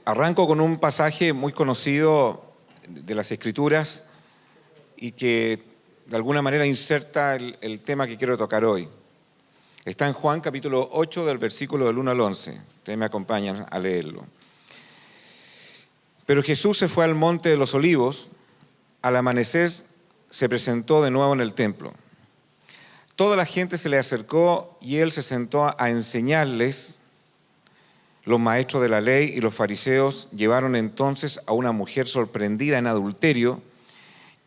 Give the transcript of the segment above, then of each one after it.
Arranco con un pasaje muy conocido de las Escrituras y que de alguna manera inserta el tema que quiero tocar hoy. Está en Juan capítulo 8 del versículo del 1 al 11. Ustedes me acompañan a leerlo. Pero Jesús se fue al monte de los olivos. Al amanecer se presentó de nuevo en el templo. Toda la gente se le acercó y él se sentó a enseñarles. Los maestros de la ley y los fariseos llevaron entonces a una mujer sorprendida en adulterio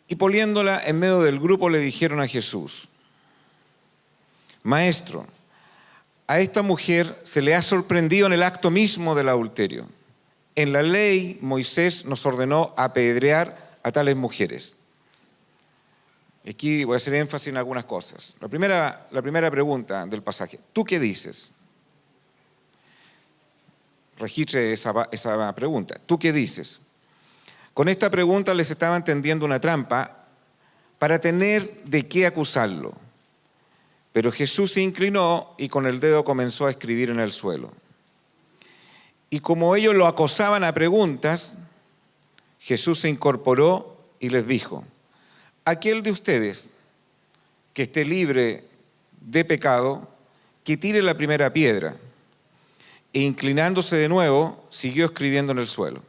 y poniéndola en medio del grupo le dijeron a Jesús: Maestro, a esta mujer se le ha sorprendido en el acto mismo del adulterio. En la ley Moisés nos ordenó apedrear a tales mujeres. Aquí voy a hacer énfasis en algunas cosas. La primera pregunta del pasaje: ¿tú qué dices? Registre esa pregunta. ¿Tú qué dices? Con esta pregunta les estaban tendiendo una trampa para tener de qué acusarlo. Pero Jesús se inclinó y con el dedo comenzó a escribir en el suelo. Y como ellos lo acosaban a preguntas, Jesús se incorporó y les dijo: aquel de ustedes que esté libre de pecado, que tire la primera piedra. E inclinándose de nuevo, siguió escribiendo en el suelo.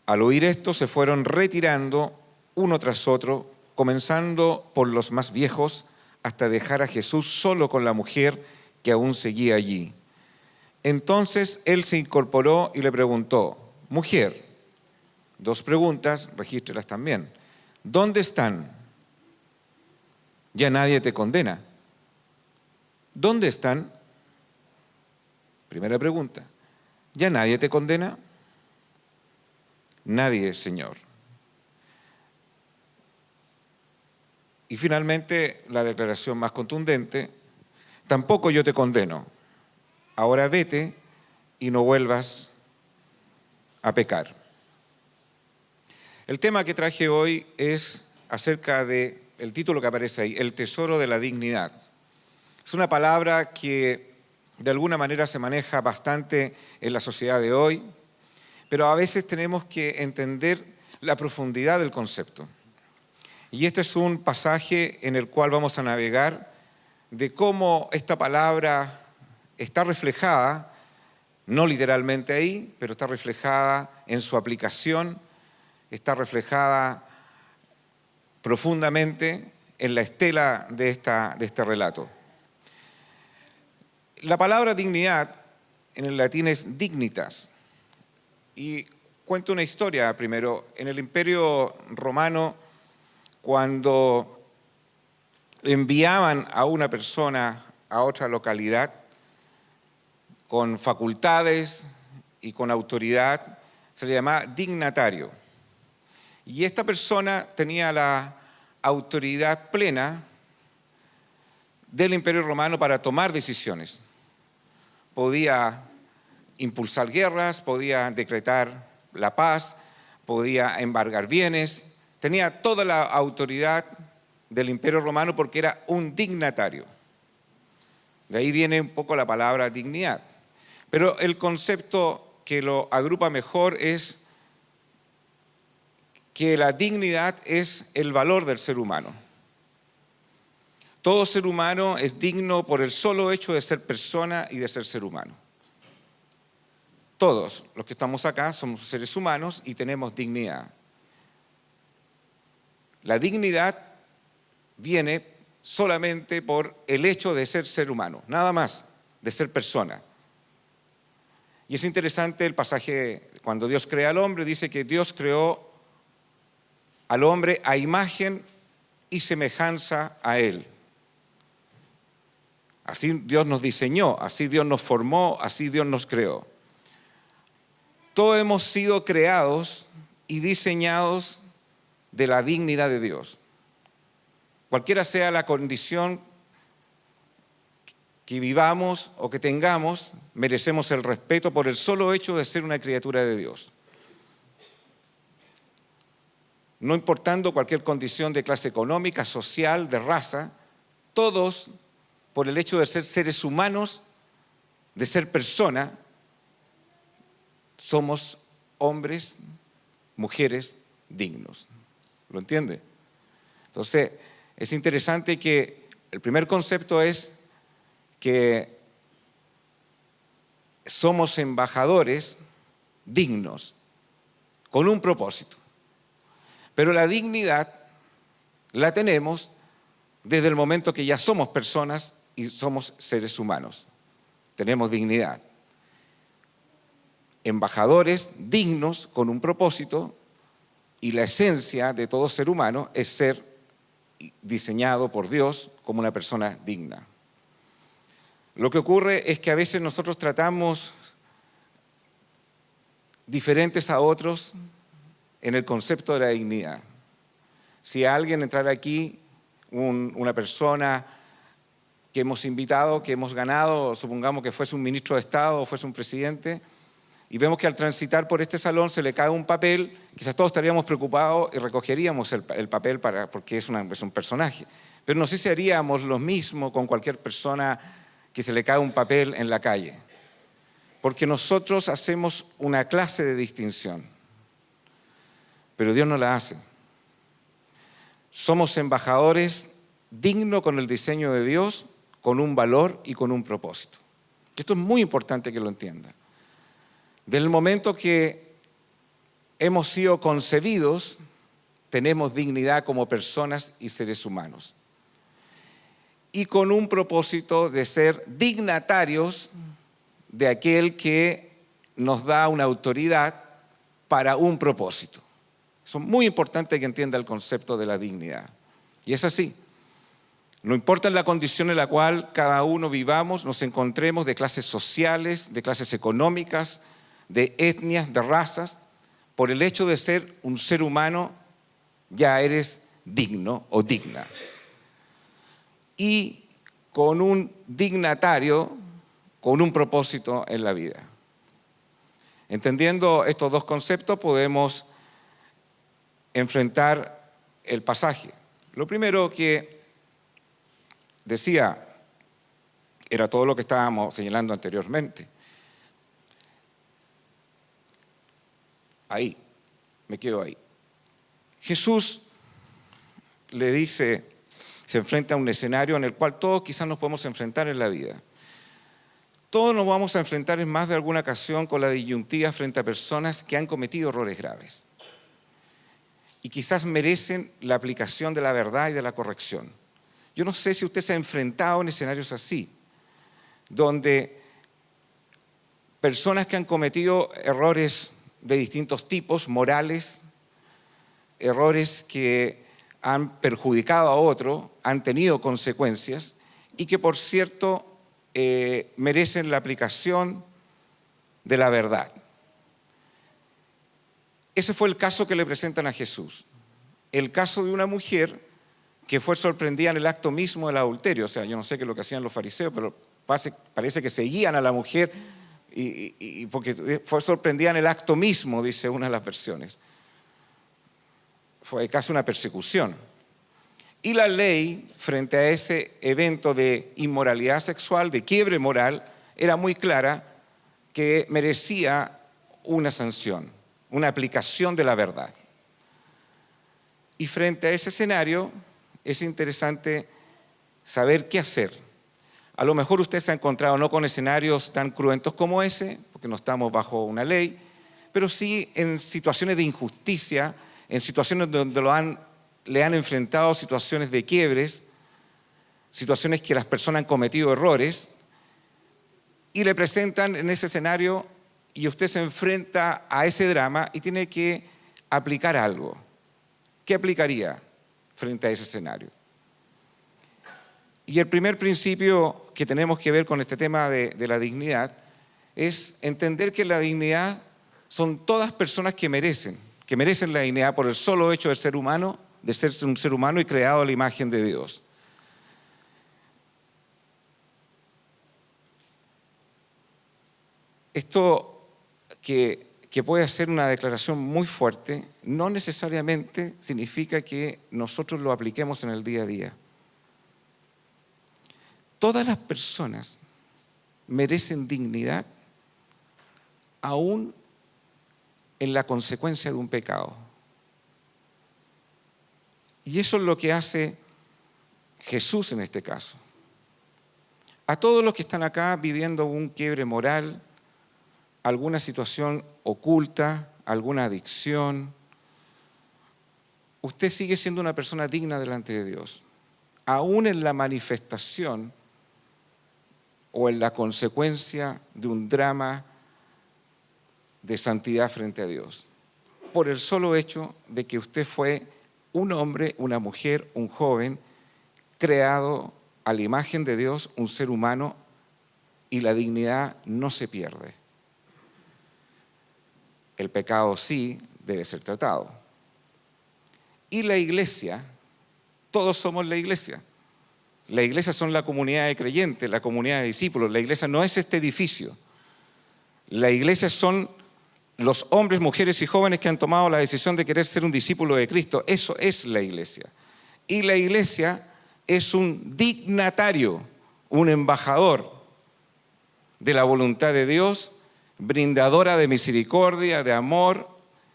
Al oír esto, se fueron retirando uno tras otro, comenzando por los más viejos, hasta dejar a Jesús solo con la mujer que aún seguía allí. Entonces él se incorporó y le preguntó: mujer, dos preguntas, regístrelas también. ¿Dónde están? Ya nadie te condena. ¿Dónde están? Primera pregunta. ¿Ya nadie te condena? Nadie, Señor. Y finalmente, la declaración más contundente: tampoco yo te condeno. Ahora vete y no vuelvas a pecar. El tema que traje hoy es acerca del título que aparece ahí: el tesoro de la dignidad. Es una palabra que de alguna manera se maneja bastante en la sociedad de hoy, pero a veces tenemos que entender la profundidad del concepto. Y este es un pasaje en el cual vamos a navegar de cómo esta palabra está reflejada, no literalmente ahí, pero está reflejada en su aplicación, está reflejada profundamente en la estela de este relato. La palabra dignidad en el latín es dignitas. Y cuento una historia primero. En el Imperio Romano, cuando enviaban a una persona a otra localidad con facultades y con autoridad, se le llamaba dignatario. Y esta persona tenía la autoridad plena del Imperio Romano para tomar decisiones. Podía impulsar guerras, podía decretar la paz, podía embargar bienes, tenía toda la autoridad del Imperio Romano porque era un dignatario. De ahí viene un poco la palabra dignidad. Pero el concepto que lo agrupa mejor es que la dignidad es el valor del ser humano. Todo ser humano es digno por el solo hecho de ser persona y de ser humano. Todos los que estamos acá somos seres humanos y tenemos dignidad. La dignidad viene solamente por el hecho de ser humano, nada más, de ser persona. Y es interesante el pasaje, cuando Dios crea al hombre, dice que Dios creó al hombre a imagen y semejanza a él. Así Dios nos diseñó, así Dios nos formó, así Dios nos creó. Todos hemos sido creados y diseñados de la dignidad de Dios. Cualquiera sea la condición que vivamos o que tengamos, merecemos el respeto por el solo hecho de ser una criatura de Dios. No importando cualquier condición de clase económica, social, de raza, todos, por el hecho de ser seres humanos, de ser persona, somos hombres, mujeres dignos. ¿Lo entiende? Entonces, es interesante que el primer concepto es que somos embajadores dignos, con un propósito. Pero la dignidad la tenemos desde el momento que ya somos personas y somos seres humanos. Tenemos dignidad. Embajadores dignos con un propósito, y la esencia de todo ser humano es ser diseñado por Dios como una persona digna. Lo que ocurre es que a veces nosotros tratamos diferentes a otros en el concepto de la dignidad. Si alguien entrara aquí, una persona que hemos invitado, que hemos ganado, supongamos que fuese un ministro de Estado o fuese un presidente, y vemos que al transitar por este salón se le cae un papel, quizás todos estaríamos preocupados y recogeríamos el papel porque es un personaje. Pero no sé si haríamos lo mismo con cualquier persona que se le cae un papel en la calle. Porque nosotros hacemos una clase de distinción, pero Dios no la hace. Somos embajadores dignos con el diseño de Dios, con un valor y con un propósito. Esto es muy importante que lo entiendan. Desde el momento que hemos sido concebidos, tenemos dignidad como personas y seres humanos. Y con un propósito de ser dignatarios de aquel que nos da una autoridad para un propósito. Es muy importante que entienda el concepto de la dignidad. Y es así. No importa la condición en la cual cada uno vivamos, nos encontremos, de clases sociales, de clases económicas, de etnias, de razas, por el hecho de ser un ser humano, ya eres digno o digna. Y con un dignatario, con un propósito en la vida. Entendiendo estos dos conceptos, podemos enfrentar el pasaje. Lo primero que decía era todo lo que estábamos señalando anteriormente. Ahí, me quedo ahí. Jesús le dice, se enfrenta a un escenario en el cual todos quizás nos podemos enfrentar en la vida. Todos nos vamos a enfrentar en más de alguna ocasión con la disyuntiva frente a personas que han cometido errores graves y quizás merecen la aplicación de la verdad y de la corrección. Yo no sé si usted se ha enfrentado en escenarios así, donde personas que han cometido errores de distintos tipos, morales, errores que han perjudicado a otro, han tenido consecuencias y que, por cierto, merecen la aplicación de la verdad. Ese fue el caso que le presentan a Jesús. El caso de una mujer que fue sorprendida en el acto mismo del adulterio. O sea, yo no sé qué es lo que hacían los fariseos, pero parece que seguían a la mujer y porque fue sorprendida en el acto mismo, dice una de las versiones. Fue casi una persecución. Y la ley, frente a ese evento de inmoralidad sexual, de quiebre moral, era muy clara que merecía una sanción, una aplicación de la verdad. Y frente a ese escenario, es interesante saber qué hacer. A lo mejor usted se ha encontrado no con escenarios tan cruentos como ese, porque no estamos bajo una ley, pero sí en situaciones de injusticia, en situaciones donde le han enfrentado situaciones de quiebres, situaciones que las personas han cometido errores, y le presentan en ese escenario y usted se enfrenta a ese drama y tiene que aplicar algo. ¿Qué aplicaría frente a ese escenario? Y el primer principio que tenemos que ver con este tema de la dignidad es entender que la dignidad son todas personas que merecen la dignidad por el solo hecho de ser humano, de ser un ser humano y creado a la imagen de Dios. Esto que puede ser una declaración muy fuerte, no necesariamente significa que nosotros lo apliquemos en el día a día. Todas las personas merecen dignidad, aún en la consecuencia de un pecado. Y eso es lo que hace Jesús en este caso. A todos los que están acá viviendo un quiebre moral, alguna situación oculta, alguna adicción, usted sigue siendo una persona digna delante de Dios, aún en la manifestación o en la consecuencia de un drama de santidad frente a Dios, por el solo hecho de que usted fue un hombre, una mujer, un joven, creado a la imagen de Dios, un ser humano, y la dignidad no se pierde. El pecado sí debe ser tratado. Y la iglesia, todos somos la iglesia. La iglesia son la comunidad de creyentes, la comunidad de discípulos. La iglesia no es este edificio. La iglesia son los hombres, mujeres y jóvenes que han tomado la decisión de querer ser un discípulo de Cristo. Eso es la iglesia. Y la iglesia es un dignatario, un embajador de la voluntad de Dios, brindadora de misericordia, de amor,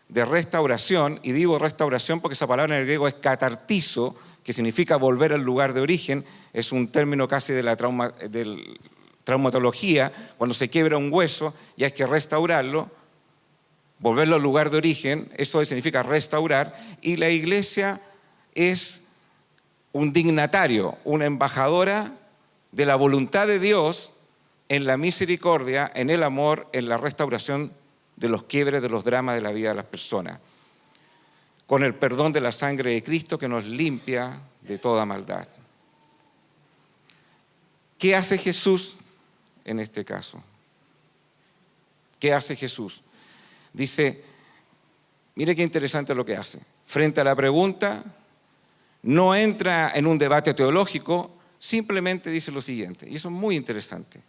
de restauración. Y digo restauración porque esa palabra en el griego es catartizo, que significa volver al lugar de origen. Es un término casi de la traumatología. Cuando se quiebra un hueso y hay que restaurarlo, volverlo al lugar de origen, eso significa restaurar. Y la iglesia es un dignatario, una embajadora de la voluntad de Dios en la misericordia, en el amor, en la restauración de los quiebres, de los dramas de la vida de las personas, con el perdón de la sangre de Cristo que nos limpia de toda maldad. ¿Qué hace Jesús en este caso? ¿Qué hace Jesús? Dice, mire qué interesante lo que hace. Frente a la pregunta, no entra en un debate teológico, simplemente dice lo siguiente, y eso es muy interesante.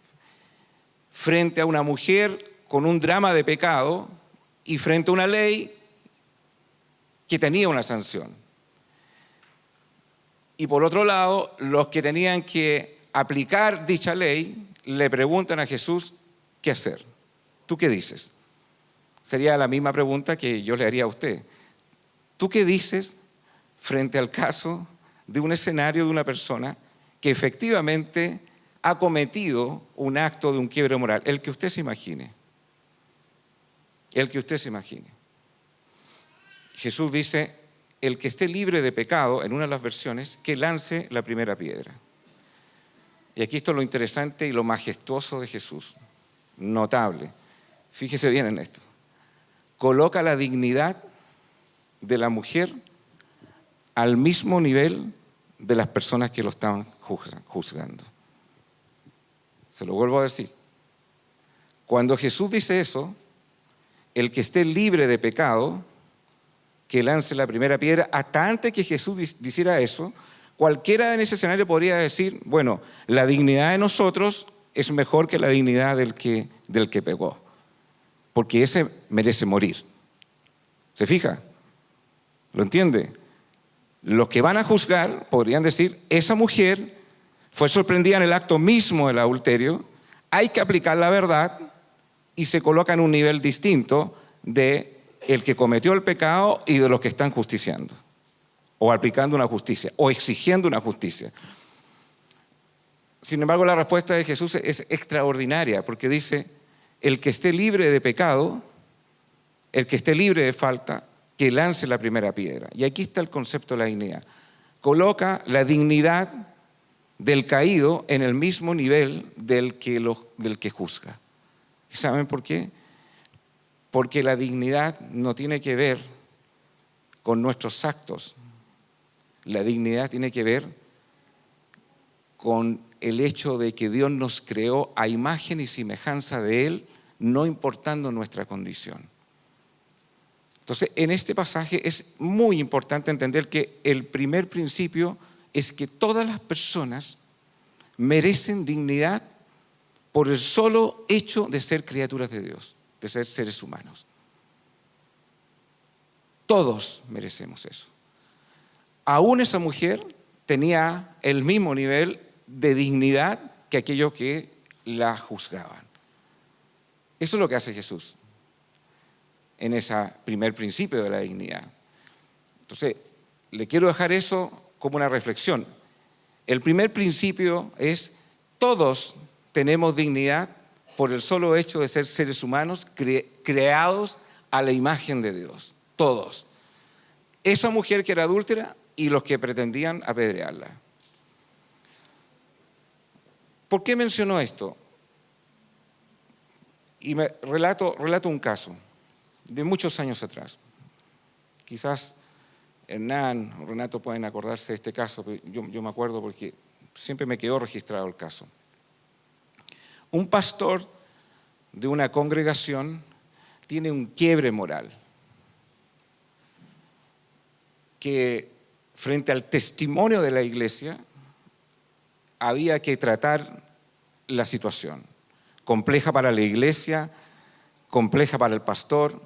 Frente a una mujer con un drama de pecado y frente a una ley que tenía una sanción. Y por otro lado, los que tenían que aplicar dicha ley le preguntan a Jesús qué hacer. ¿Tú qué dices? Sería la misma pregunta que yo le haría a usted. ¿Tú qué dices frente al caso de un escenario de una persona que efectivamente ha cometido un acto de un quiebre moral? El que usted se imagine. El que usted se imagine. Jesús dice, el que esté libre de pecado, en una de las versiones, que lance la primera piedra. Y aquí está lo interesante y lo majestuoso de Jesús. Notable. Fíjese bien en esto. Coloca la dignidad de la mujer al mismo nivel de las personas que lo estaban juzgando. Se lo vuelvo a decir. Cuando Jesús dice eso, el que esté libre de pecado, que lance la primera piedra. Hasta antes que Jesús dijera eso, cualquiera en ese escenario podría decir, bueno, la dignidad de nosotros es mejor que la dignidad del que pecó, porque ese merece morir. ¿Se fija? ¿Lo entiende? Los que van a juzgar podrían decir, esa mujer fue sorprendida en el acto mismo del adulterio, hay que aplicar la verdad y se coloca en un nivel distinto de el que cometió el pecado y de los que están justiciando, o aplicando una justicia, o exigiendo una justicia. Sin embargo, la respuesta de Jesús es extraordinaria, porque dice, el que esté libre de pecado, el que esté libre de falta, que lance la primera piedra. Y aquí está el concepto de la dignidad. Coloca la dignidad del caído en el mismo nivel del que juzga. ¿Y saben por qué? Porque la dignidad no tiene que ver con nuestros actos. La dignidad tiene que ver con el hecho de que Dios nos creó a imagen y semejanza de Él, no importando nuestra condición. Entonces, en este pasaje es muy importante entender que el primer principio es que todas las personas merecen dignidad por el solo hecho de ser criaturas de Dios, de ser seres humanos. Todos merecemos eso. Aún esa mujer tenía el mismo nivel de dignidad que aquellos que la juzgaban. Eso es lo que hace Jesús. en ese primer principio de la dignidad. Entonces, le quiero dejar eso como una reflexión. El primer principio es: todos tenemos dignidad por el solo hecho de ser seres humanos creados a la imagen de Dios. Todos. Esa mujer que era adúltera y los que pretendían apedrearla. ¿Por qué menciono esto? Y relato un caso de muchos años atrás. Quizás Hernán o Renato pueden acordarse de este caso, pero yo me acuerdo porque siempre me quedó registrado el caso. Un pastor de una congregación tiene un quiebre moral que, frente al testimonio de la iglesia, había que tratar la situación. Compleja para la iglesia, compleja para el pastor,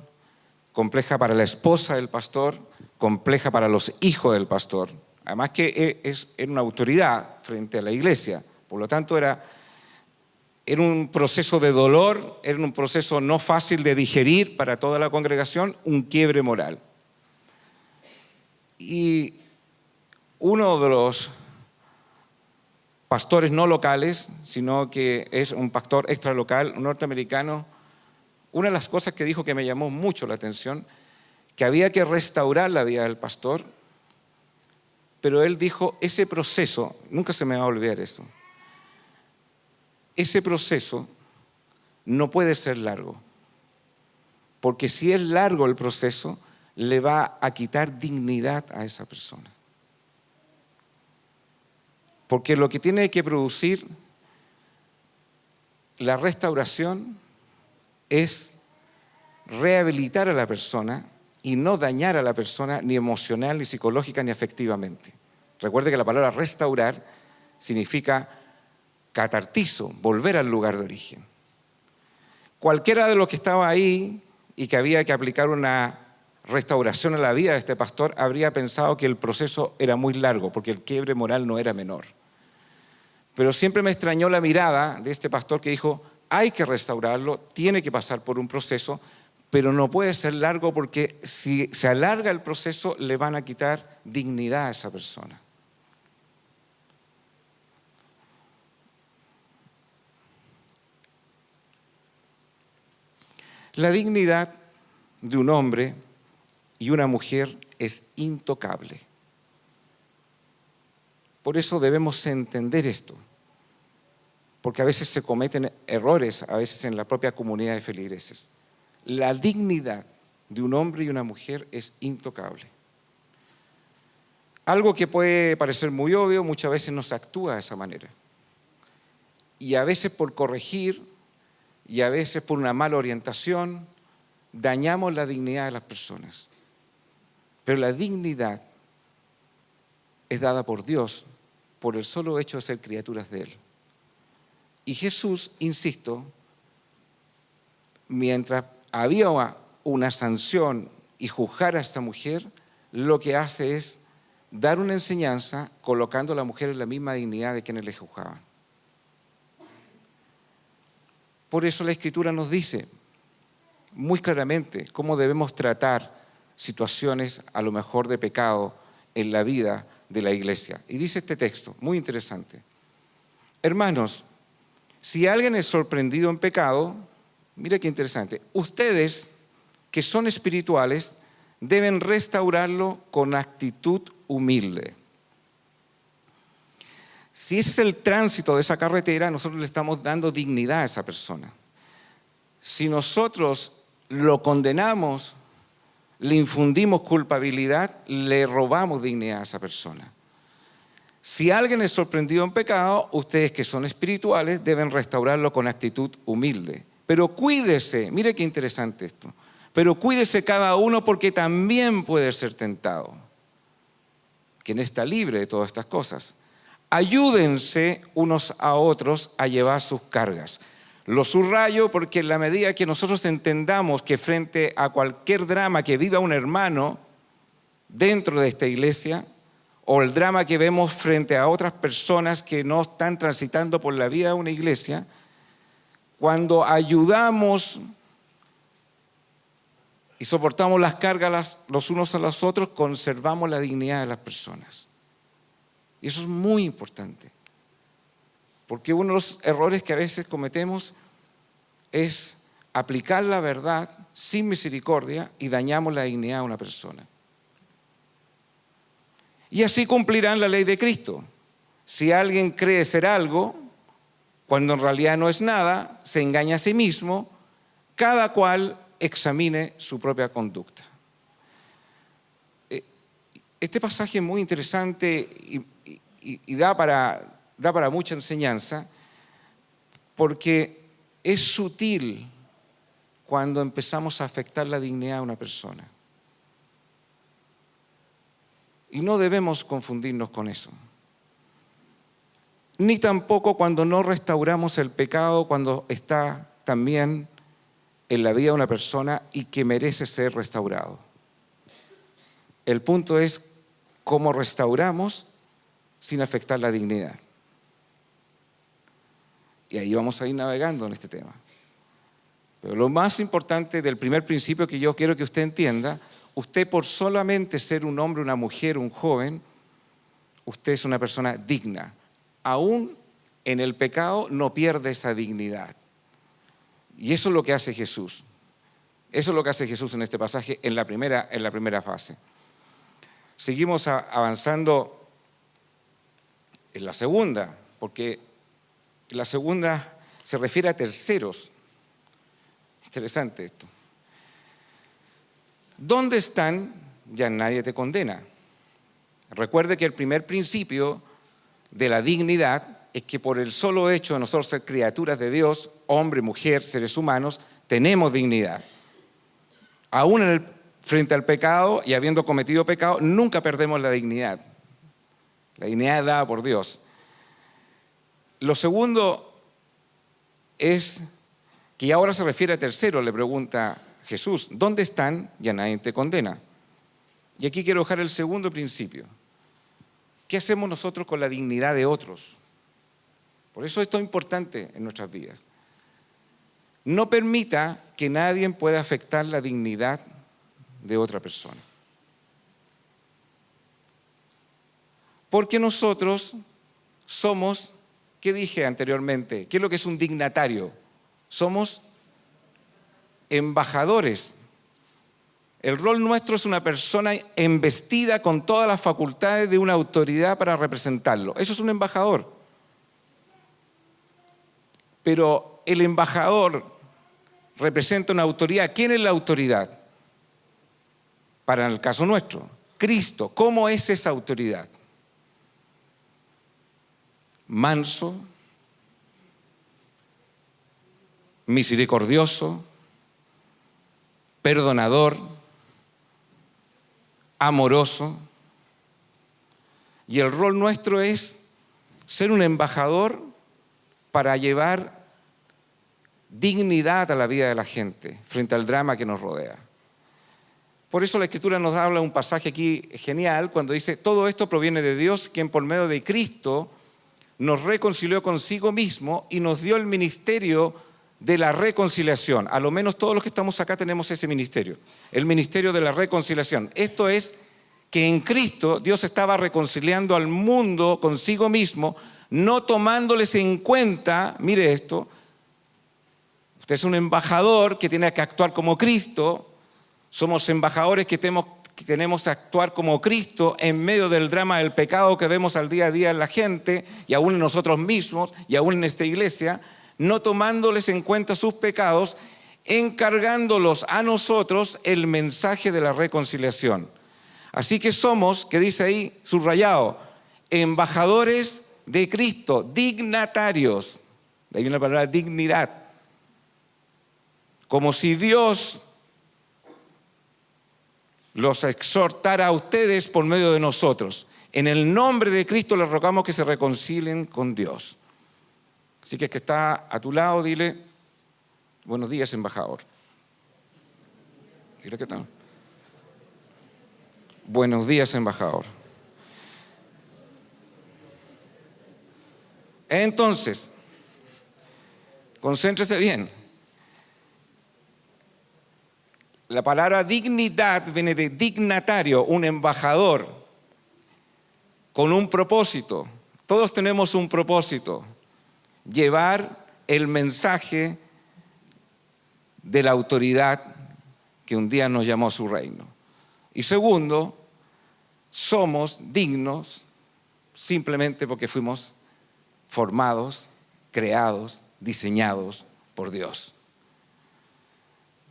compleja para la esposa del pastor, compleja para los hijos del pastor. Además que era una autoridad frente a la iglesia, por lo tanto era un proceso de dolor, era un proceso no fácil de digerir para toda la congregación, un quiebre moral. Y uno de los pastores no locales, sino que es un pastor extralocal, un norteamericano, una de las cosas que dijo que me llamó mucho la atención, que había que restaurar la vida del pastor, pero él dijo: ese proceso, nunca se me va a olvidar eso, ese proceso no puede ser largo, porque si es largo el proceso, le va a quitar dignidad a esa persona. Porque lo que tiene que producir la restauración es rehabilitar a la persona y no dañar a la persona ni emocional, ni psicológica, ni afectivamente. Recuerde que la palabra restaurar significa catartizo, volver al lugar de origen. Cualquiera de los que estaba ahí y que había que aplicar una restauración a la vida de este pastor habría pensado que el proceso era muy largo, porque el quiebre moral no era menor. Pero siempre me extrañó la mirada de este pastor que dijo: hay que restaurarlo, tiene que pasar por un proceso, pero no puede ser largo, porque si se alarga el proceso le van a quitar dignidad a esa persona. La dignidad de un hombre y una mujer es intocable. Por eso debemos entender esto, porque a veces se cometen errores, a veces en la propia comunidad de feligreses. La dignidad de un hombre y una mujer es intocable. Algo que puede parecer muy obvio, muchas veces no se actúa de esa manera. Y a veces por corregir, y a veces por una mala orientación, dañamos la dignidad de las personas. Pero la dignidad es dada por Dios por el solo hecho de ser criaturas de Él. Y Jesús, insisto, mientras había una sanción y juzgar a esta mujer, lo que hace es dar una enseñanza colocando a la mujer en la misma dignidad de quienes le juzgaban. Por eso la Escritura nos dice muy claramente cómo debemos tratar situaciones a lo mejor de pecado en la vida de la iglesia. Y dice este texto, muy interesante: hermanos, si alguien es sorprendido en pecado, mire qué interesante, ustedes que son espirituales deben restaurarlo con actitud humilde. Si ese es el tránsito de esa carretera, nosotros le estamos dando dignidad a esa persona. Si nosotros lo condenamos, le infundimos culpabilidad, le robamos dignidad a esa persona. Si alguien es sorprendido en pecado, ustedes que son espirituales deben restaurarlo con actitud humilde. Pero cuídese, mire qué interesante esto, pero cuídese cada uno, porque también puede ser tentado. ¿Quién está libre de todas estas cosas? Ayúdense unos a otros a llevar sus cargas. Lo subrayo porque en la medida que nosotros entendamos que frente a cualquier drama que viva un hermano dentro de esta iglesia, o el drama que vemos frente a otras personas que no están transitando por la vida de una iglesia, cuando ayudamos y soportamos las cargas los unos a los otros, conservamos la dignidad de las personas. Y eso es muy importante. Porque uno de los errores que a veces cometemos es aplicar la verdad sin misericordia y dañamos la dignidad de una persona. Y así cumplirán la ley de Cristo. Si alguien cree ser algo, cuando en realidad no es nada, se engaña a sí mismo, cada cual examine su propia conducta. Este pasaje es muy interesante y da para mucha enseñanza, porque es sutil cuando empezamos a afectar la dignidad de una persona. Y no debemos confundirnos con eso. Ni tampoco cuando no restauramos el pecado, cuando está también en la vida de una persona y que merece ser restaurado. El punto es cómo restauramos sin afectar la dignidad. Y ahí vamos a ir navegando en este tema. Pero lo más importante del primer principio que yo quiero que usted entienda, usted por solamente ser un hombre, una mujer, un joven, usted es una persona digna. Aún en el pecado no pierde esa dignidad. Y eso es lo que hace Jesús. Eso es lo que hace Jesús en este pasaje, en la primera fase. Seguimos avanzando en la segunda, porque la segunda se refiere a terceros. Interesante esto. ¿Dónde están? Ya nadie te condena. Recuerde que el primer principio de la dignidad es que por el solo hecho de nosotros ser criaturas de Dios, hombre, mujer, seres humanos, tenemos dignidad. Aún frente al pecado y habiendo cometido pecado, nunca perdemos la dignidad. La dignidad dada por Dios. Lo segundo es que ahora se refiere a tercero, le pregunta Jesús, ¿dónde están? Ya nadie te condena. Y aquí quiero dejar el segundo principio. ¿Qué hacemos nosotros con la dignidad de otros? Por eso esto es importante en nuestras vidas. No permita que nadie pueda afectar la dignidad de otra persona. Porque nosotros somos, ¿qué dije anteriormente? ¿Qué es lo que es un dignatario? Somos embajadores. El rol nuestro es una persona embestida con todas las facultades de una autoridad para representarlo. Eso es un embajador. Pero el embajador representa una autoridad. ¿Quién es la autoridad? Para el caso nuestro, Cristo. ¿Cómo es esa autoridad? Manso, misericordioso, perdonador, amoroso. Y el rol nuestro es ser un embajador para llevar dignidad a la vida de la gente frente al drama que nos rodea. Por eso la Escritura nos habla un pasaje aquí genial cuando dice, todo esto proviene de Dios, quien por medio de Cristo nos reconcilió consigo mismo y nos dio el ministerio de la reconciliación. A lo menos todos los que estamos acá tenemos ese ministerio, el ministerio de la reconciliación. Esto es que en Cristo Dios estaba reconciliando al mundo consigo mismo, no tomándoles en cuenta, mire esto, usted es un embajador que tiene que actuar como Cristo, somos embajadores que tenemos que actuar como Cristo en medio del drama del pecado que vemos al día a día en la gente y aún en nosotros mismos y aún en esta iglesia, no tomándoles en cuenta sus pecados, encargándolos a nosotros el mensaje de la reconciliación. Así que somos, que dice ahí subrayado, embajadores de Cristo, dignatarios. De ahí viene la palabra dignidad. Como si Dios los exhortara a ustedes por medio de nosotros. En el nombre de Cristo les rogamos que se reconcilien con Dios. Así que el que está a tu lado, dile, buenos días, embajador. Dile, ¿qué tal? Buenos días, embajador. Entonces, concéntrese bien. La palabra dignidad viene de dignatario, un embajador, con un propósito. Todos tenemos un propósito: llevar el mensaje de la autoridad que un día nos llamó a su reino. Y segundo, somos dignos simplemente porque fuimos formados, creados, diseñados por Dios.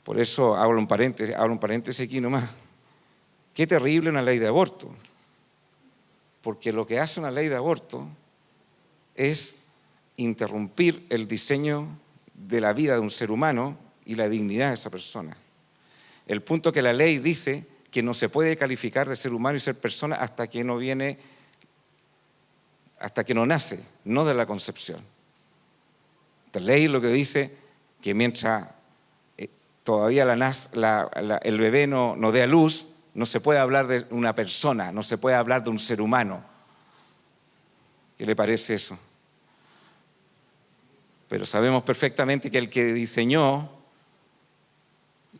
Por eso abro un paréntesis aquí nomás. Qué terrible una ley de aborto. Porque lo que hace una ley de aborto es interrumpir el diseño de la vida de un ser humano y la dignidad de esa persona. El punto que la ley dice que no se puede calificar de ser humano y ser persona hasta que no nace, no de la concepción. La ley lo que dice que mientras todavía el bebé no dé a luz, no se puede hablar de una persona, no se puede hablar de un ser humano. ¿Qué le parece eso? Pero sabemos perfectamente que el que diseñó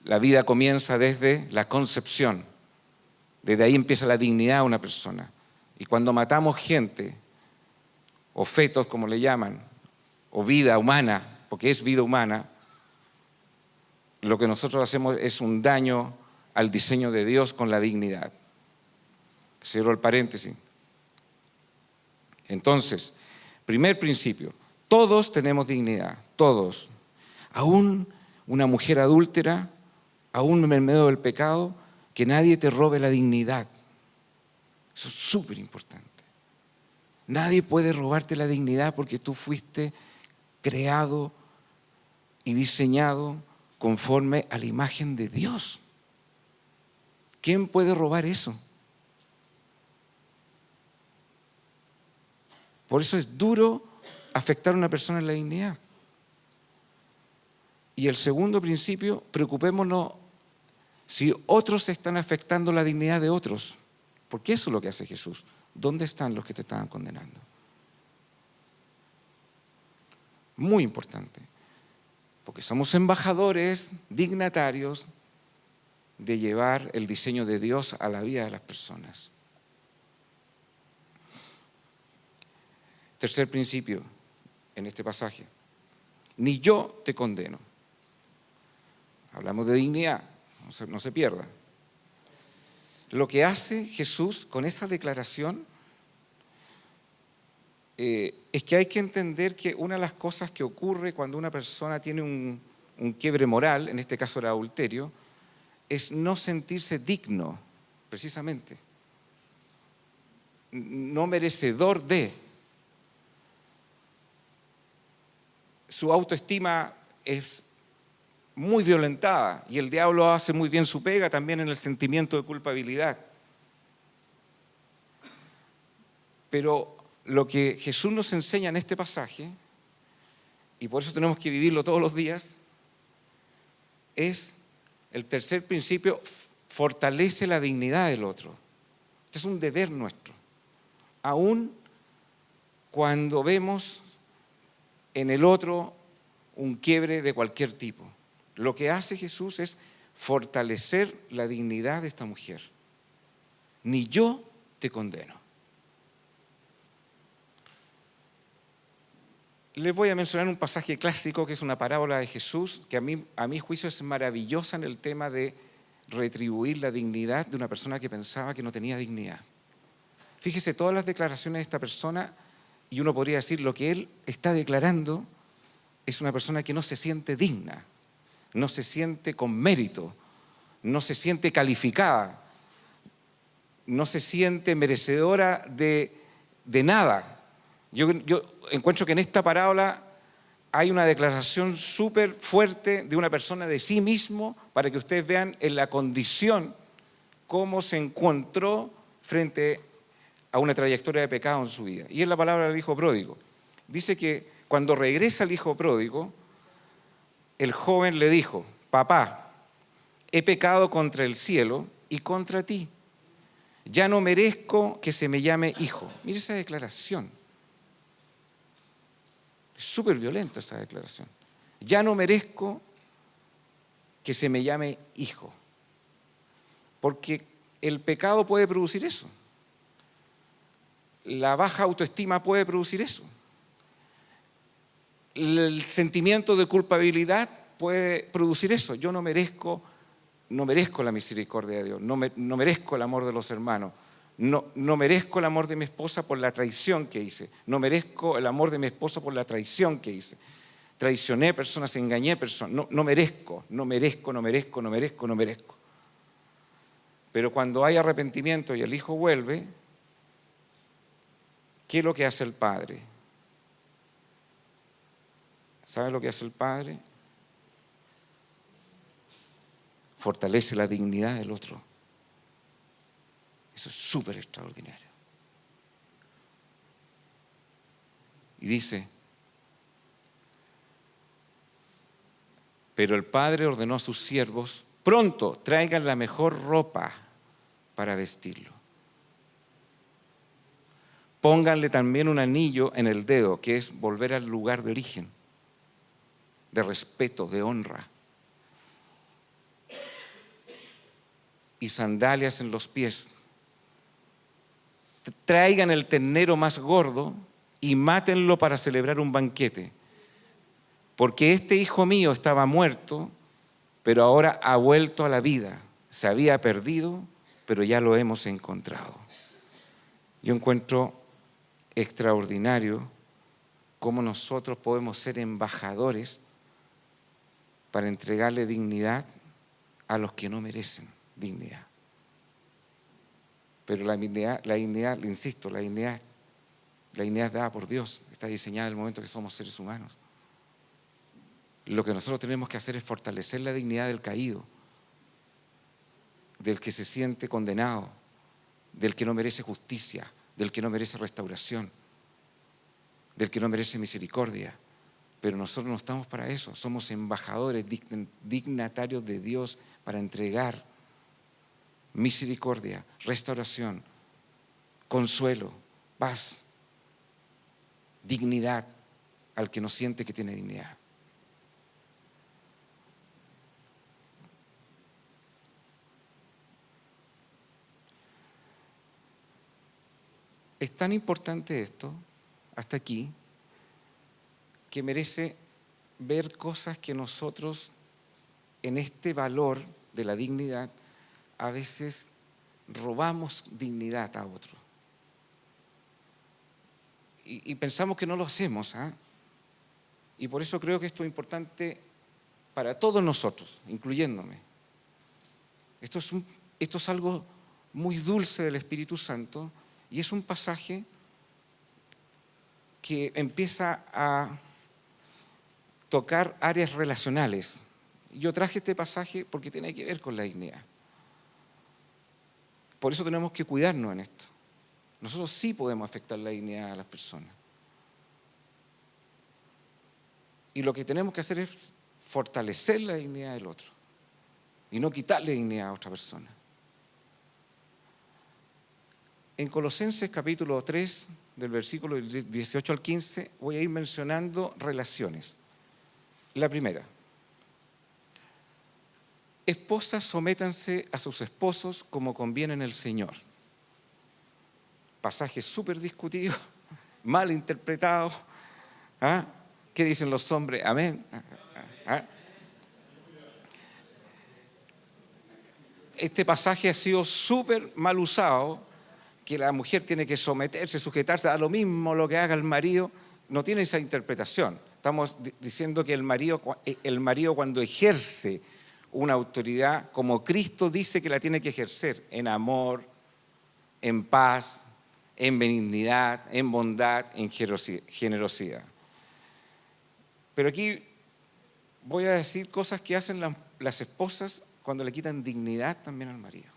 la vida comienza desde la concepción. Desde ahí empieza la dignidad de una persona. Y cuando matamos gente, o fetos como le llaman, o vida humana, porque es vida humana, lo que nosotros hacemos es un daño al diseño de Dios con la dignidad. Cierro el paréntesis. Entonces, primer principio, todos tenemos dignidad, todos. Aún una mujer adúltera, aún en medio del pecado, que nadie te robe la dignidad. Eso es súper importante. Nadie puede robarte la dignidad porque tú fuiste creado y diseñado conforme a la imagen de Dios. ¿Quién puede robar eso? Por eso es duro afectar a una persona en la dignidad. Y el segundo principio, preocupémonos si otros están afectando la dignidad de otros. Porque eso es lo que hace Jesús. ¿Dónde están los que te estaban condenando? Muy importante. Porque somos embajadores, dignatarios de llevar el diseño de Dios a la vida de las personas. Tercer principio en este pasaje. Ni yo te condeno. Hablamos de dignidad, no se pierda. Lo que hace Jesús con esa declaración es que hay que entender que una de las cosas que ocurre cuando una persona tiene un quiebre moral, en este caso el adulterio, es no sentirse digno, precisamente. No merecedor de. Su autoestima es muy violentada y el diablo hace muy bien su pega también en el sentimiento de culpabilidad. Pero lo que Jesús nos enseña en este pasaje, y por eso tenemos que vivirlo todos los días, es el tercer principio: fortalece la dignidad del otro. Este es un deber nuestro. Aún cuando vemos en el otro un quiebre de cualquier tipo, lo que hace Jesús es fortalecer la dignidad de esta mujer. Ni yo te condeno. Les voy a mencionar un pasaje clásico que es una parábola de Jesús que a mi juicio es maravillosa en el tema de retribuir la dignidad de una persona que pensaba que no tenía dignidad. Fíjese todas las declaraciones de esta persona y uno podría decir lo que él está declarando es una persona que no se siente digna, no se siente con mérito, no se siente calificada, no se siente merecedora de nada. Yo encuentro que en esta parábola hay una declaración súper fuerte de una persona de sí mismo para que ustedes vean en la condición cómo se encontró frente a una trayectoria de pecado en su vida. Y es la palabra del hijo pródigo. Dice que cuando regresa el hijo pródigo, el joven le dijo: papá, he pecado contra el cielo y contra ti. Ya no merezco que se me llame hijo. Mire esa declaración. Es súper violenta esa declaración. Ya no merezco que se me llame hijo. Porque el pecado puede producir eso. La baja autoestima puede producir eso. El sentimiento de culpabilidad puede producir eso. Yo no merezco la misericordia de Dios, no merezco el amor de los hermanos, no merezco el amor de mi esposa por la traición que hice, no merezco el amor de mi esposa por la traición que hice. Traicioné personas, engañé personas, no merezco. Pero cuando hay arrepentimiento y el hijo vuelve, ¿qué es lo que hace el padre? ¿Sabe lo que hace el padre? Fortalece la dignidad del otro. Eso es súper extraordinario. Y dice, pero el padre ordenó a sus siervos, pronto traigan la mejor ropa para vestirlo. Pónganle también un anillo en el dedo, que es volver al lugar de origen, de respeto, de honra. Y sandalias en los pies. Traigan el ternero más gordo y mátenlo para celebrar un banquete. Porque este hijo mío estaba muerto, pero ahora ha vuelto a la vida. Se había perdido, pero ya lo hemos encontrado. Yo encuentro extraordinario cómo nosotros podemos ser embajadores para entregarle dignidad a los que no merecen dignidad. Pero la dignidad, le insisto, la dignidad es dada por Dios, está diseñada en el momento que somos seres humanos. Lo que nosotros tenemos que hacer es fortalecer la dignidad del caído, del que se siente condenado, del que no merece justicia, del que no merece restauración, del que no merece misericordia. Pero nosotros no estamos para eso, somos embajadores, dignatarios de Dios para entregar misericordia, restauración, consuelo, paz, dignidad al que no siente que tiene dignidad. Es tan importante esto, hasta aquí, que merece ver cosas que nosotros, en este valor de la dignidad, a veces robamos dignidad a otro. Y pensamos que no lo hacemos, ¿eh? Y por eso creo que esto es importante para todos nosotros, incluyéndome. Esto es algo muy dulce del Espíritu Santo y es un pasaje que empieza a tocar áreas relacionales. Yo traje este pasaje porque tiene que ver con la dignidad. Por eso tenemos que cuidarnos en esto. Nosotros sí podemos afectar la dignidad a las personas. Y lo que tenemos que hacer es fortalecer la dignidad del otro y no quitarle dignidad a otra persona. En Colosenses capítulo 3, del versículo 18 al 15, voy a ir mencionando relaciones. La primera: esposas, sométanse a sus esposos como conviene en el Señor. Pasaje súper discutido, mal interpretado. ¿Ah? ¿Qué dicen los hombres? Amén. ¿Ah? Este pasaje ha sido súper mal usado, que la mujer tiene que someterse, sujetarse a lo mismo lo que haga el marido. No tiene esa interpretación. Estamos diciendo que el marido cuando ejerce una autoridad, como Cristo dice que la tiene que ejercer, en amor, en paz, en benignidad, en bondad, en generosidad. Pero aquí voy a decir cosas que hacen las esposas cuando le quitan dignidad también al marido.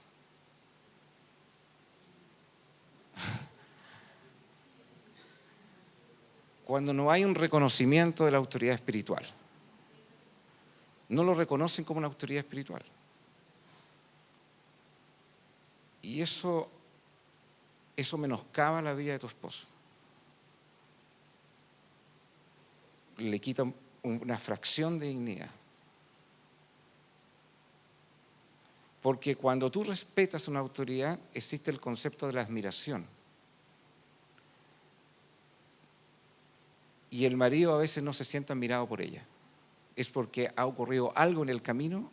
Cuando no hay un reconocimiento de la autoridad espiritual. No lo reconocen como una autoridad espiritual. Y eso menoscaba la vida de tu esposo. Le quita una fracción de dignidad. Porque cuando tú respetas una autoridad, existe el concepto de la admiración. Y el marido a veces no se siente admirado por ella. Es porque ha ocurrido algo en el camino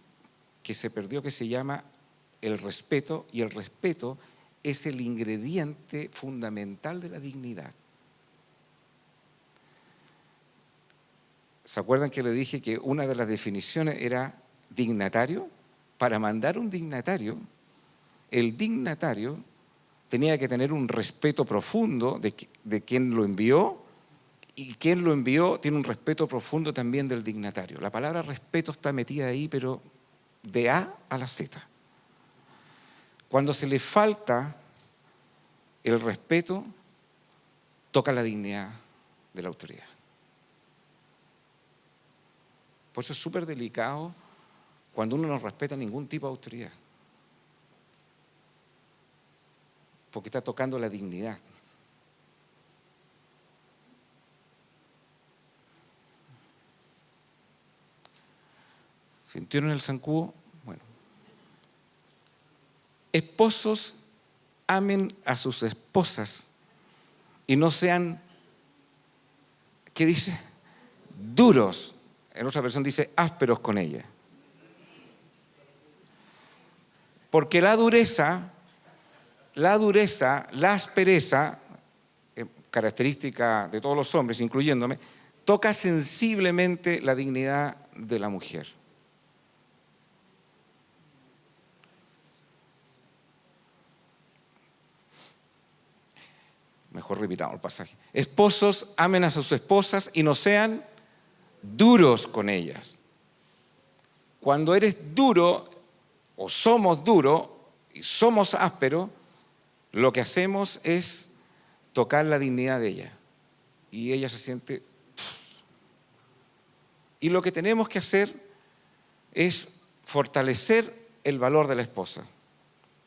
que se perdió, que se llama el respeto, y el respeto es el ingrediente fundamental de la dignidad. ¿Se acuerdan que le dije que una de las definiciones era dignatario? Para mandar un dignatario, el dignatario tenía que tener un respeto profundo de quien lo envió, y quien lo envió tiene un respeto profundo también del dignatario. La palabra respeto está metida ahí, pero de A a la Z. Cuando se le falta el respeto, toca la dignidad de la autoridad. Por eso es súper delicado cuando uno no respeta ningún tipo de autoridad, porque está tocando la dignidad. ¿Sintieron el zancudo? Bueno. Esposos, amen a sus esposas y no sean, ¿qué dice? Duros. En otra versión dice ásperos con ella. Porque la dureza, la aspereza, característica de todos los hombres, incluyéndome, toca sensiblemente la dignidad de la mujer. Mejor repitamos el pasaje. Esposos, amen a sus esposas y no sean duros con ellas. Cuando eres duro, o somos duros, y somos ásperos, lo que hacemos es tocar la dignidad de ella. Y ella se siente... Y lo que tenemos que hacer es fortalecer el valor de la esposa.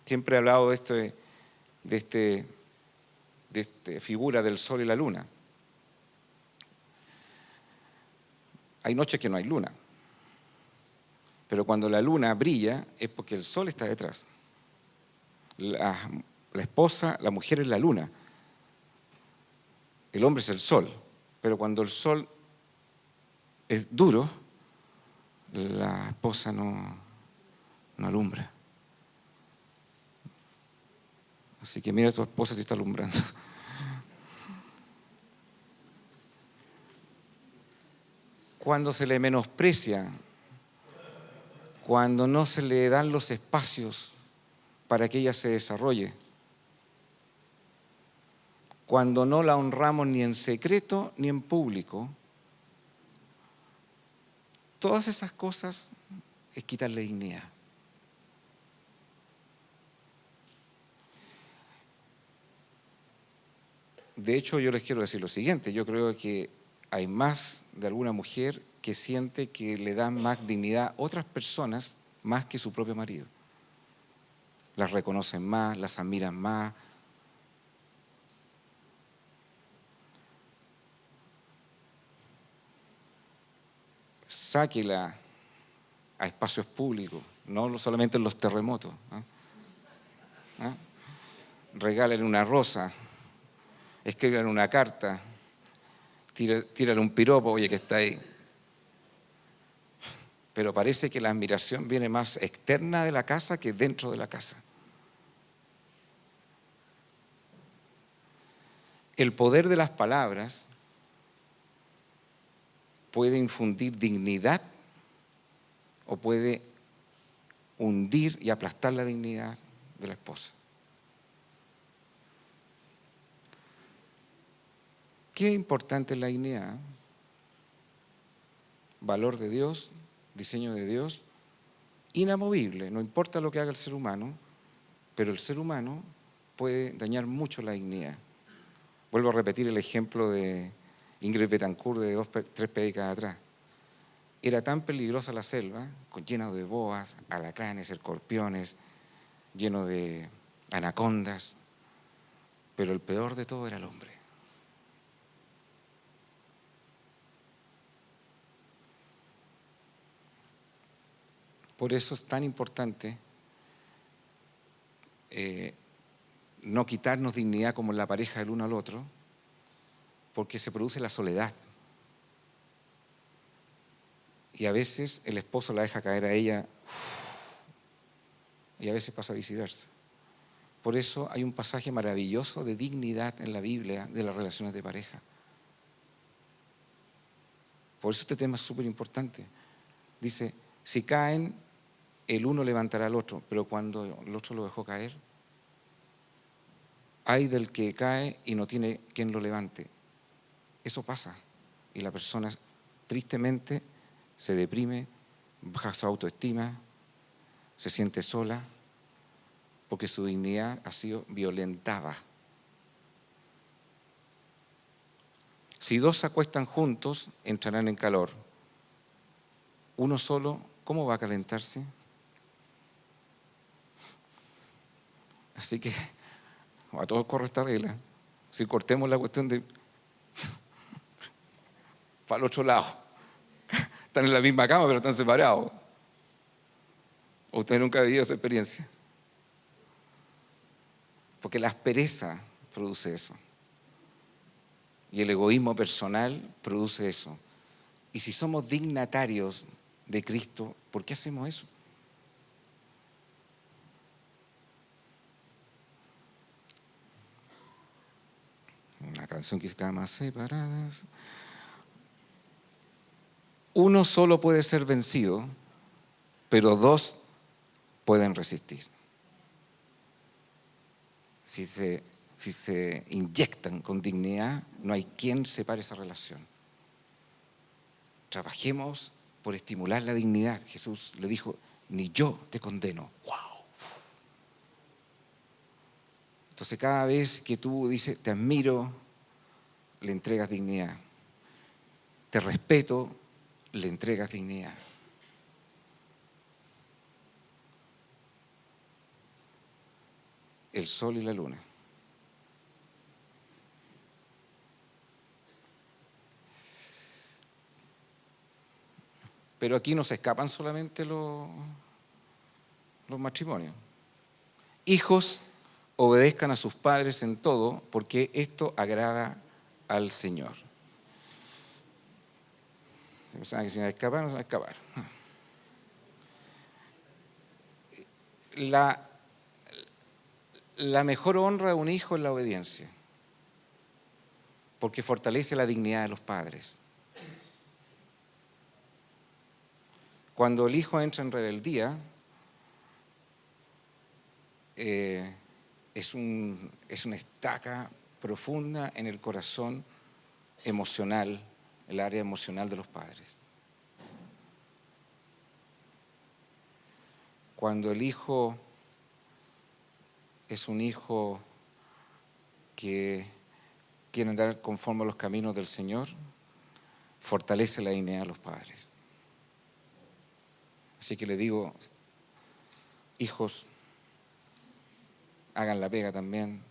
Siempre he hablado de esta figura del sol y la luna. Hay noches que no hay luna, pero cuando la luna brilla es porque el sol está detrás. La esposa, la mujer es la luna, el hombre es el sol, pero cuando el sol es duro, la esposa no alumbra. Así que mira a tu esposa si está alumbrando. Cuando se le menosprecia, cuando no se le dan los espacios para que ella se desarrolle, cuando no la honramos ni en secreto ni en público, todas esas cosas es quitarle dignidad. De hecho, yo les quiero decir lo siguiente, yo creo que hay más de alguna mujer que siente que le dan más dignidad a otras personas más que su propio marido. Las reconocen más, las admiran más. Sáquela a espacios públicos, no solamente en los terremotos. Regálale una rosa, escríbale una carta, tírale un piropo, oye, que está ahí. Pero parece que la admiración viene más externa de la casa que dentro de la casa. El poder de las palabras puede infundir dignidad o puede hundir y aplastar la dignidad de la esposa. ¿Qué importante es la dignidad? Valor de Dios, diseño de Dios, inamovible, no importa lo que haga el ser humano, pero el ser humano puede dañar mucho la dignidad. Vuelvo a repetir el ejemplo de Ingrid Betancourt de 3 prédicas atrás. Era tan peligrosa la selva, llena de boas, alacranes, escorpiones, lleno de anacondas, pero el peor de todo era el hombre. Por eso es tan importante no quitarnos dignidad como en la pareja del uno al otro, porque se produce la soledad. Y a veces el esposo la deja caer a ella y a veces pasa viceversa. Por eso hay un pasaje maravilloso de dignidad en la Biblia de las relaciones de pareja. Por eso este tema es súper importante. Dice, si caen, el uno levantará al otro, pero cuando el otro lo dejó caer, hay del que cae y no tiene quien lo levante. Eso pasa. Y la persona tristemente se deprime, baja su autoestima, se siente sola, porque su dignidad ha sido violentada. Si dos se acuestan juntos, entrarán en calor. Uno solo, ¿cómo va a calentarse? Así que a todos corre esta regla. Si cortemos la cuestión de para el otro lado. Están en la misma cama, pero están separados. Usted nunca ha vivido esa experiencia. Porque la aspereza produce eso. Y el egoísmo personal produce eso. Y si somos dignatarios de Cristo, ¿por qué hacemos eso? Una canción que se llama Separadas. Uno solo puede ser vencido, pero dos pueden resistir. Si se inyectan con dignidad, no hay quien separe esa relación. Trabajemos por estimular la dignidad. Jesús le dijo, ni yo te condeno. ¡Wow! Entonces cada vez que tú dices, te admiro, le entregas dignidad. Te respeto, le entregas dignidad. El sol y la luna. Pero aquí no se escapan solamente los matrimonios. Hijos, obedezcan a sus padres en todo, porque esto agrada al Señor. Si pensaban que se iban a escapar, no se van a escapar. La mejor honra de un hijo es la obediencia, porque fortalece la dignidad de los padres. Cuando el hijo entra en rebeldía, es una estaca profunda en el corazón emocional, el área emocional de los padres. Cuando el hijo es un hijo que quiere andar conforme a los caminos del Señor, fortalece la dignidad de los padres. Así que le digo, hijos, hagan la pega también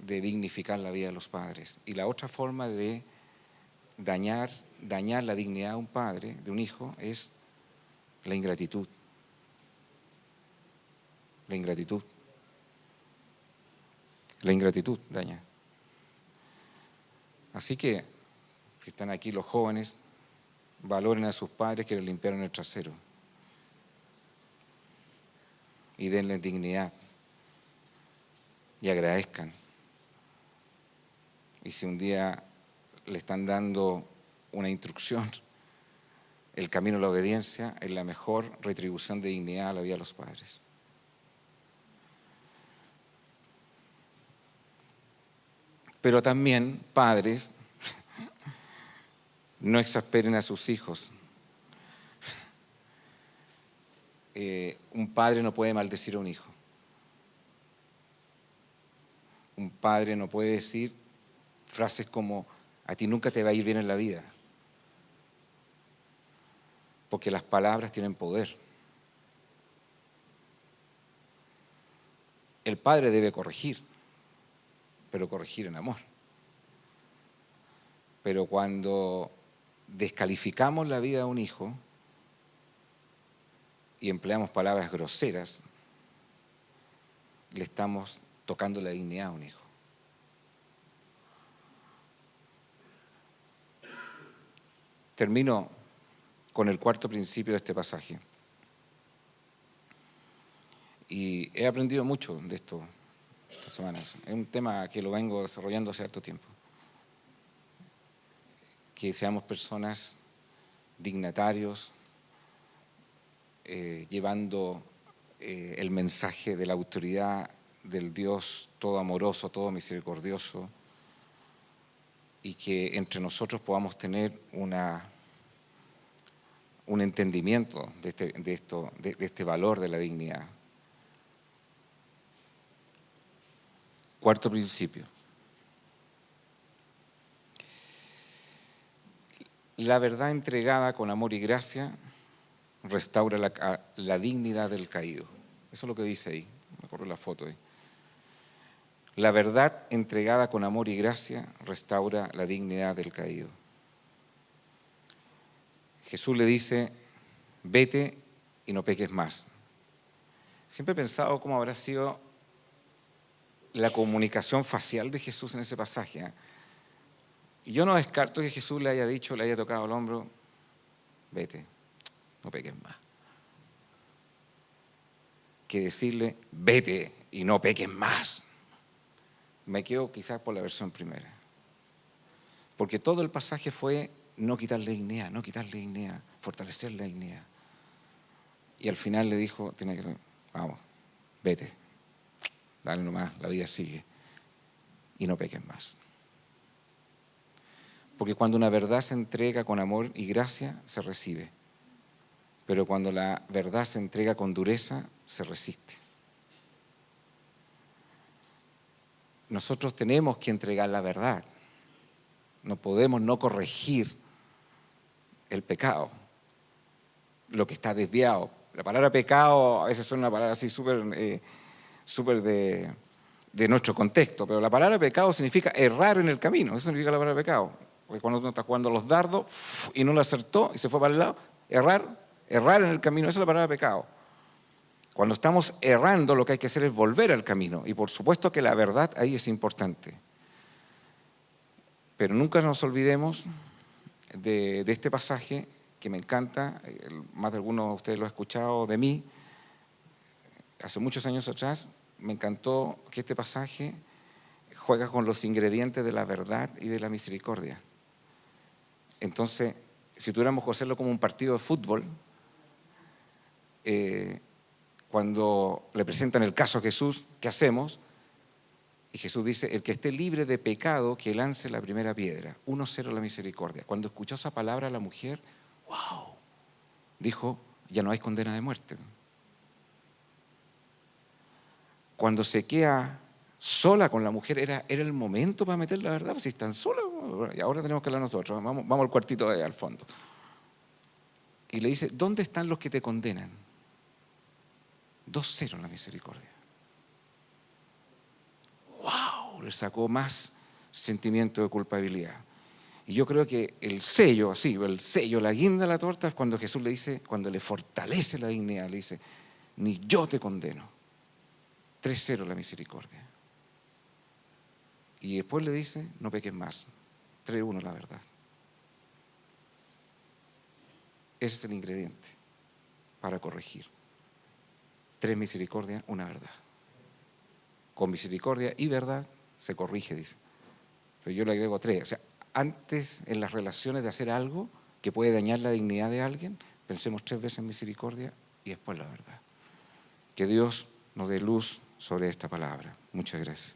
de dignificar la vida de los padres. Y la otra forma de dañar la dignidad de un padre, de un hijo, es la ingratitud. La ingratitud. La ingratitud daña. Así que, si están aquí los jóvenes, valoren a sus padres que les limpiaron el trasero. Y denles dignidad. Y agradezcan. Y si un día le están dando una instrucción, el camino a la obediencia es la mejor retribución de dignidad a la vida de los padres. Pero también, padres, no exasperen a sus hijos. Un padre no puede maldecir a un hijo. Un padre no puede decir frases como, a ti nunca te va a ir bien en la vida. Porque las palabras tienen poder. El padre debe corregir, pero corregir en amor. Pero cuando descalificamos la vida de un hijo y empleamos palabras groseras, le estamos tocando la dignidad a un hijo. Termino con el cuarto principio de este pasaje. Y he aprendido mucho de esto estas semanas. Es un tema que lo vengo desarrollando hace harto tiempo. Que seamos personas dignatarios, llevando el mensaje de la autoridad del Dios todo amoroso, todo misericordioso, y que entre nosotros podamos tener un entendimiento de este valor de la dignidad. Cuarto principio. La verdad entregada con amor y gracia restaura la dignidad del caído. Eso es lo que dice ahí. Me acuerdo la foto ahí. La verdad entregada con amor y gracia restaura la dignidad del caído. Jesús le dice, vete y no peques más. Siempre he pensado cómo habrá sido la comunicación facial de Jesús en ese pasaje. Yo no descarto que Jesús le haya dicho, le haya tocado el hombro, vete, no peques más. Que decirle, vete y no peques más. Me quedo quizás por la versión primera. Porque todo el pasaje fue no quitarle dignidad, fortalecer la dignidad. Y al final le dijo, vamos, vete, dale nomás, la vida sigue. Y no peques más. Porque cuando una verdad se entrega con amor y gracia, se recibe. Pero cuando la verdad se entrega con dureza, se resiste. Nosotros tenemos que entregar la verdad. No podemos no corregir el pecado, lo que está desviado. La palabra pecado a veces es una palabra así súper de nuestro contexto, pero la palabra pecado significa errar en el camino. Eso significa la palabra pecado. Porque cuando uno está jugando los dardos y no lo acertó y se fue para el lado, errar en el camino, esa es la palabra pecado. Cuando estamos errando, lo que hay que hacer es volver al camino. Y por supuesto que la verdad ahí es importante. Pero nunca nos olvidemos de este pasaje que me encanta. Más de algunos de ustedes lo han escuchado de mí. Hace muchos años atrás me encantó que este pasaje juega con los ingredientes de la verdad y de la misericordia. Entonces, si tuviéramos que hacerlo como un partido de fútbol, cuando le presentan el caso a Jesús, ¿qué hacemos? Y Jesús dice, el que esté libre de pecado, que lance la primera piedra. 1-0 la misericordia. Cuando escuchó esa palabra la mujer, ¡wow! Dijo, ya no hay condena de muerte. Cuando se queda sola con la mujer, era el momento para meter la verdad, pues si están solas, y ahora tenemos que hablar nosotros, vamos al cuartito de ahí al fondo. Y le dice, ¿dónde están los que te condenan? 2-0 la misericordia. ¡Wow! Le sacó más sentimiento de culpabilidad. Y yo creo que el sello, la guinda de la torta es cuando Jesús le dice, cuando le fortalece la dignidad, le dice, ni yo te condeno. 3-0 la misericordia. Y después le dice, no peques más. 3-1 la verdad. Ese es el ingrediente para corregir. 3 misericordia, 1 verdad. Con misericordia y verdad se corrige, dice. Pero yo le agrego 3. O sea, antes en las relaciones de hacer algo que puede dañar la dignidad de alguien, pensemos 3 veces en misericordia y después la verdad. Que Dios nos dé luz sobre esta palabra. Muchas gracias.